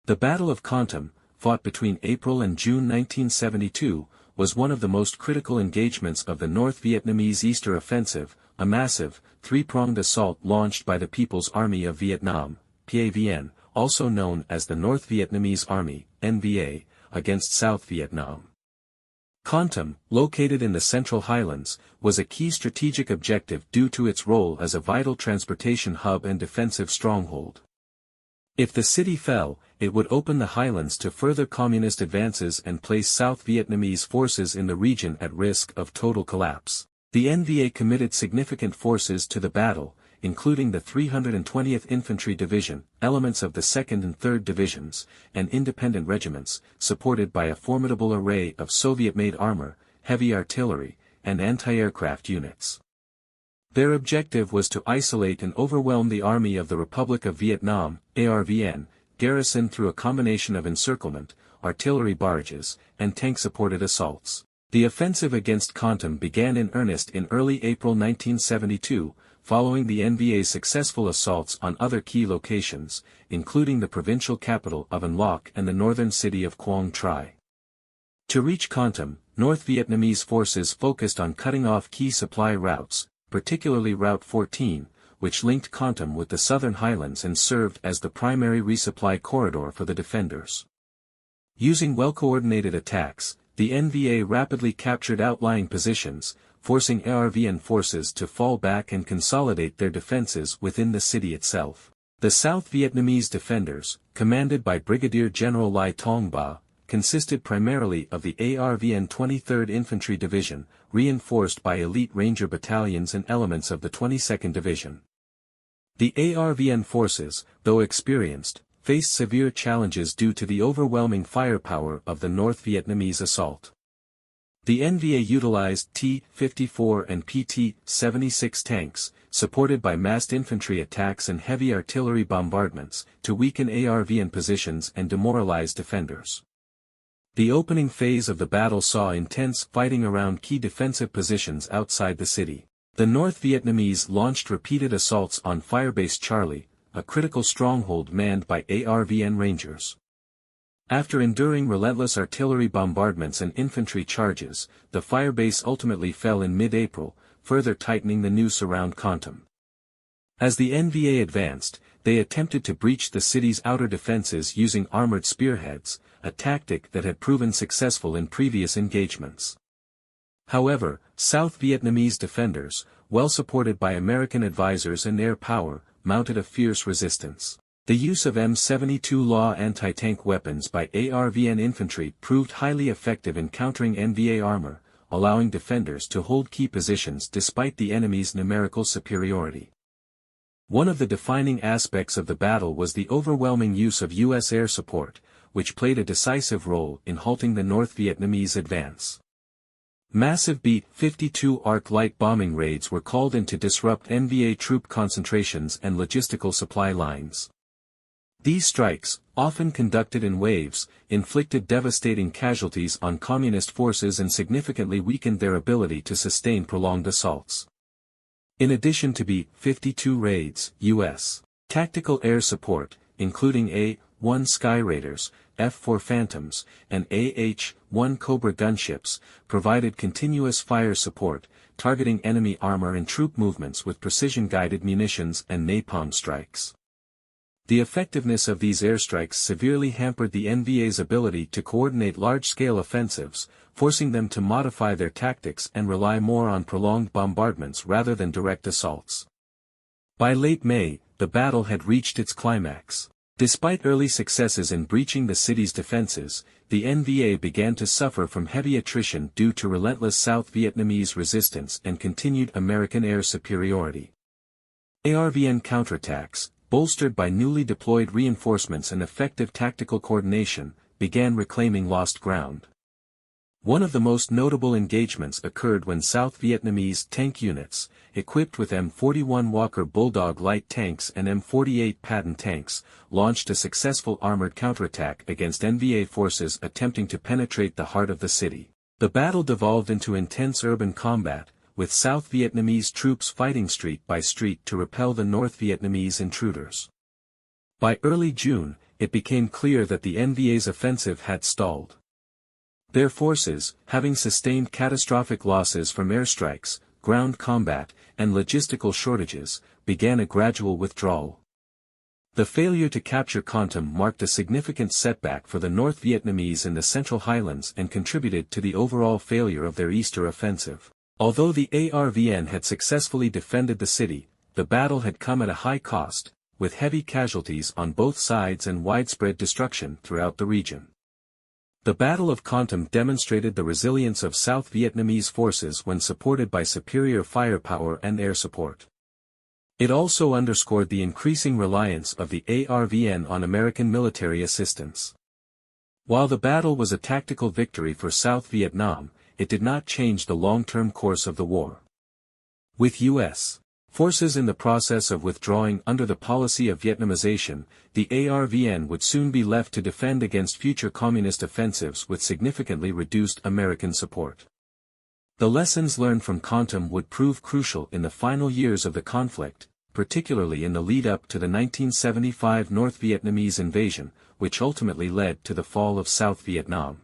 The Battle of Kontum, fought between April and June 1972, was one of the most critical engagements of the North Vietnamese Eastern Offensive, a massive, three-pronged assault launched by the People's Army of Vietnam, PAVN, also known as the North Vietnamese Army, NVA, against South Vietnam. Kontum, located in the Central Highlands, was a key strategic objective due to its role as a vital transportation hub and defensive stronghold. If the city fell, it would open the highlands to further communist advances and place South Vietnamese forces in the region at risk of total collapse. The NVA committed significant forces to the battle, including the 320th Infantry Division, elements of the 2nd and 3rd Divisions, and independent regiments, supported by a formidable array of Soviet-made armor, heavy artillery, and anti-aircraft units. Their objective was to isolate and overwhelm the Army of the Republic of Vietnam, ARVN, garrison through a combination of encirclement, artillery barrages, and tank-supported assaults. The offensive against Kontum began in earnest in early April 1972, following the NVA's successful assaults on other key locations, including the provincial capital of An Loc and the northern city of Quang Tri. To reach Kontum, North Vietnamese forces focused on cutting off key supply routes, particularly Route 14, which linked Kontum with the southern highlands and served as the primary resupply corridor for the defenders. Using well-coordinated attacks, the NVA rapidly captured outlying positions, forcing ARVN forces to fall back and consolidate their defenses within the city itself. The South Vietnamese defenders, commanded by Brigadier General Lai Tong Ba, consisted primarily of the ARVN 23rd Infantry Division, reinforced by elite Ranger battalions and elements of the 22nd Division. The ARVN forces, though experienced, faced severe challenges due to the overwhelming firepower of the North Vietnamese assault. The NVA utilized T-54 and PT-76 tanks, supported by massed infantry attacks and heavy artillery bombardments, to weaken ARVN positions and demoralize defenders. The opening phase of the battle saw intense fighting around key defensive positions outside the city. The North Vietnamese launched repeated assaults on Firebase Charlie, a critical stronghold manned by ARVN Rangers. After enduring relentless artillery bombardments and infantry charges, the firebase ultimately fell in mid-April, further tightening the noose around Kontum. As the NVA advanced, they attempted to breach the city's outer defenses using armored spearheads, a tactic that had proven successful in previous engagements. However, South Vietnamese defenders, well supported by American advisors and air power, mounted a fierce resistance. The use of M72 Law anti-tank weapons by ARVN infantry proved highly effective in countering NVA armor, allowing defenders to hold key positions despite the enemy's numerical superiority. One of the defining aspects of the battle was the overwhelming use of U.S. air support, which played a decisive role in halting the North Vietnamese advance. Massive B-52 arc light bombing raids were called in to disrupt NVA troop concentrations and logistical supply lines. These strikes, often conducted in waves, inflicted devastating casualties on communist forces and significantly weakened their ability to sustain prolonged assaults. In addition to B-52 raids, U.S. tactical air support, including AH-1 Sky Raiders, F-4 Phantoms, and AH-1 Cobra gunships, provided continuous fire support, targeting enemy armor and troop movements with precision-guided munitions and napalm strikes. The effectiveness of these airstrikes severely hampered the NVA's ability to coordinate large-scale offensives, forcing them to modify their tactics and rely more on prolonged bombardments rather than direct assaults. By late May, the battle had reached its climax. Despite early successes in breaching the city's defenses, the NVA began to suffer from heavy attrition due to relentless South Vietnamese resistance and continued American air superiority. ARVN counterattacks, bolstered by newly deployed reinforcements and effective tactical coordination, began reclaiming lost ground. One of the most notable engagements occurred when South Vietnamese tank units, equipped with M41 Walker Bulldog light tanks and M48 Patton tanks, launched a successful armored counterattack against NVA forces attempting to penetrate the heart of the city. The battle devolved into intense urban combat, with South Vietnamese troops fighting street by street to repel the North Vietnamese intruders. By early June, it became clear that the NVA's offensive had stalled. Their forces, having sustained catastrophic losses from airstrikes, ground combat, and logistical shortages, began a gradual withdrawal. The failure to capture Kontum marked a significant setback for the North Vietnamese in the Central Highlands and contributed to the overall failure of their Easter offensive. Although the ARVN had successfully defended the city, the battle had come at a high cost, with heavy casualties on both sides and widespread destruction throughout the region. The Battle of Kontum demonstrated the resilience of South Vietnamese forces when supported by superior firepower and air support. It also underscored the increasing reliance of the ARVN on American military assistance. While the battle was a tactical victory for South Vietnam, it did not change the long-term course of the war. With U.S. forces in the process of withdrawing under the policy of Vietnamization, the ARVN would soon be left to defend against future communist offensives with significantly reduced American support. The lessons learned from Kontum would prove crucial in the final years of the conflict, particularly in the lead-up to the 1975 North Vietnamese invasion, which ultimately led to the fall of South Vietnam.